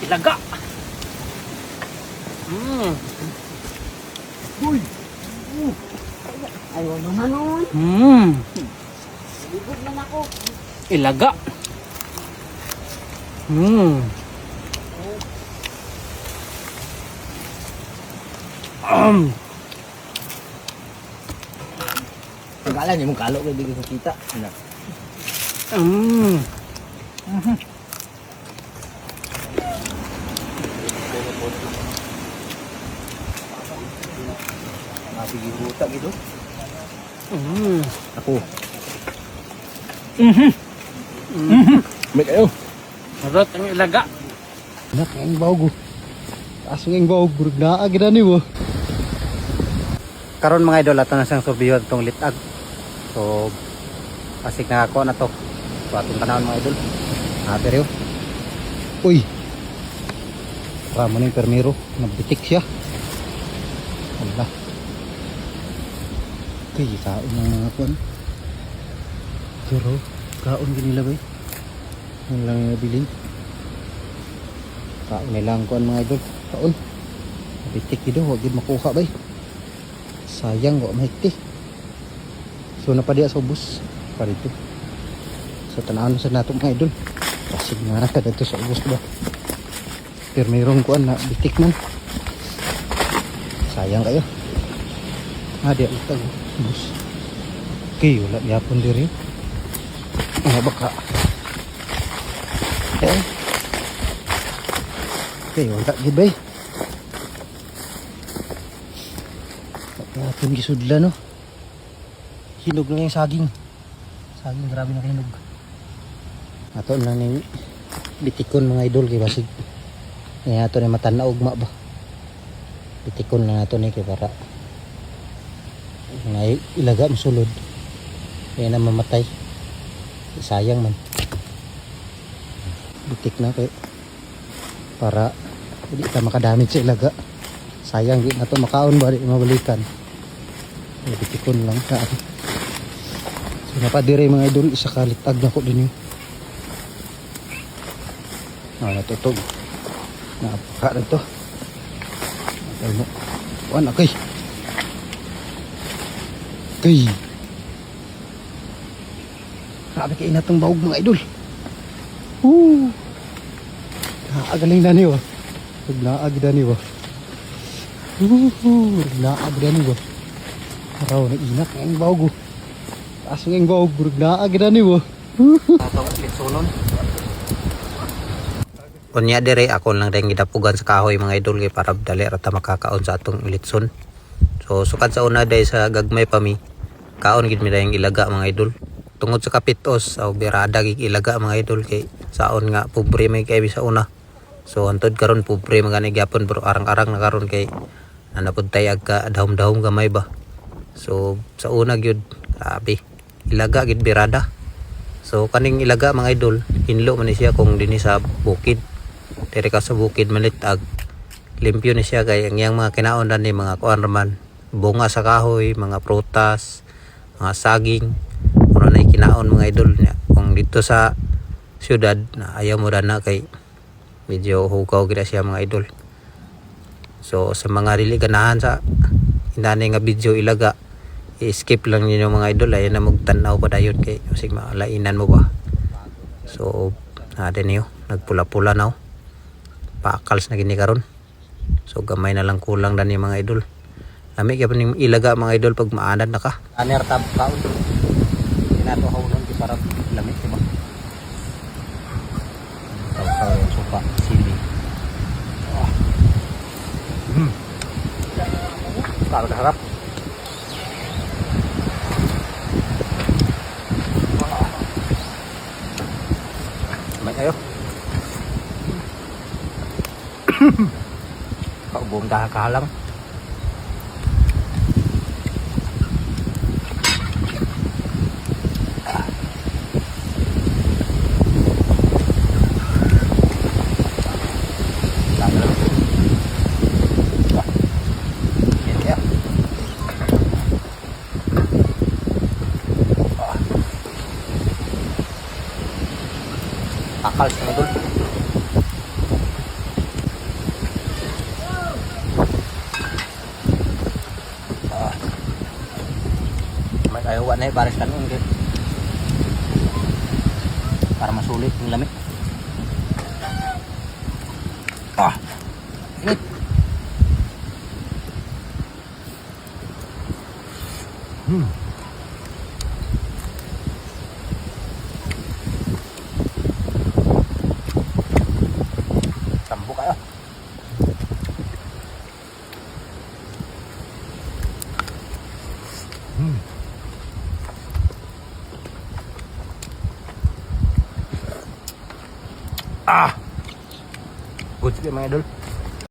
Ilaga. Uy! Ayaw naman nun. Ligod man ako. Ilaga. Tagalan yung kalo ko hindi ko kita. Ano? Mapigil buta gitu. Ako. May kayo. Sarot ang ilaga. Nak ang bawgo. Aso ang bawgo burug na agad ni mo. Karon mga idol ato na sang surbiyo itong litag. So pasig na ako na to. So atong tanawon mga idol. Pero Uy. Ramo ng permero. Nabitik siya. Allah. Kaya kaon ng mga kuan. Pero kaon ginila ba? Ang lang nabilin. Kaon nilang kuan mga idol. Kaon. Nabitik dito. Huwag yun makuha ba? Sayang kok mahigti. So napadiya sa ubos pa dito. So tanawon sa nato mga idol. Pasig nga na dito sa ubos ba. Pero mayroong kuan na bitik man. Sayang kayo. Di utang ubos. Okay, wala yapon diri. Baka. Okay, wala gid bay. Yapon gisudla no. Hinog na yung saging. Saging grabe na hinog. Ato na ni bitikon mga idol kay basig. Kaya ato ni matanaw ugma ba. Bitikon na nato ni kay para na ilaga masulod. Kaya na mamatay. Sayang man. Bitik na kay para hindi ka makadamage sa ilaga. Sayang di na to makaon ba di mabalikan. Bitikon lang sa so napadiri mga idol isa kalitag na ko din yun. Natutog. Napaka na to. Ano? Okay. Okay. Grabe kayo na itong bahog mga idol. Naagaling na niyo. Naag na niyo. Naag na niyo. Araw na inak ang bahog. Aso ang bahog. Naag na niyo. Unya dire ako lang rin gidapugan sa kahoy mga idol kay para dali rata makakaon sa atong litson. So sukad sa una day sa gagmay pa mi. Kaon gid mi dayang ilaga mga idol. Tungod sa kapitos o birada gig ilaga mga idol kay saon nga pobre may kay sa una. So antod karon pobre magani gyapon pero arang-arang na karon kay napud tay agka dahom-dahom gamay ba. So sa una gyud grabe ilaga gid birada. So kaning ilaga mga idol hinlo man ni siya kung dinhi sa bukid. Diri ka sa bukid manitag limpyo ni siya kay ang yang mga kinaon ni mga kuan raman bunga sa kahoy, mga prutas, mga saging, ano na kinaon mga idol niya. Kung dito sa syudad na ayaw mo na kay medyo hugaw gid siya mga idol. So sa mga dili ganahan sa inani nga video ilaga i-skip lang ninyo mga idol ay na magtanaw pa dayon kay sig malainan mo ba. So din niyo nagpula-pula na paakals na gini karon. So gamay na lang kulang dan mga idol. Lami gyapon ning ilaga mga idol pag maanad na ka. Aner tab kaon. Inato hawlon di para lami diba. Taw yung suka sili. Kalau dah harap. Mai ayo. Kau buông ta kalang. Akal mga idol. May ayaw na baris kanon kay para masulit yung lamig. Init. Tambo kayo. Good mga idol.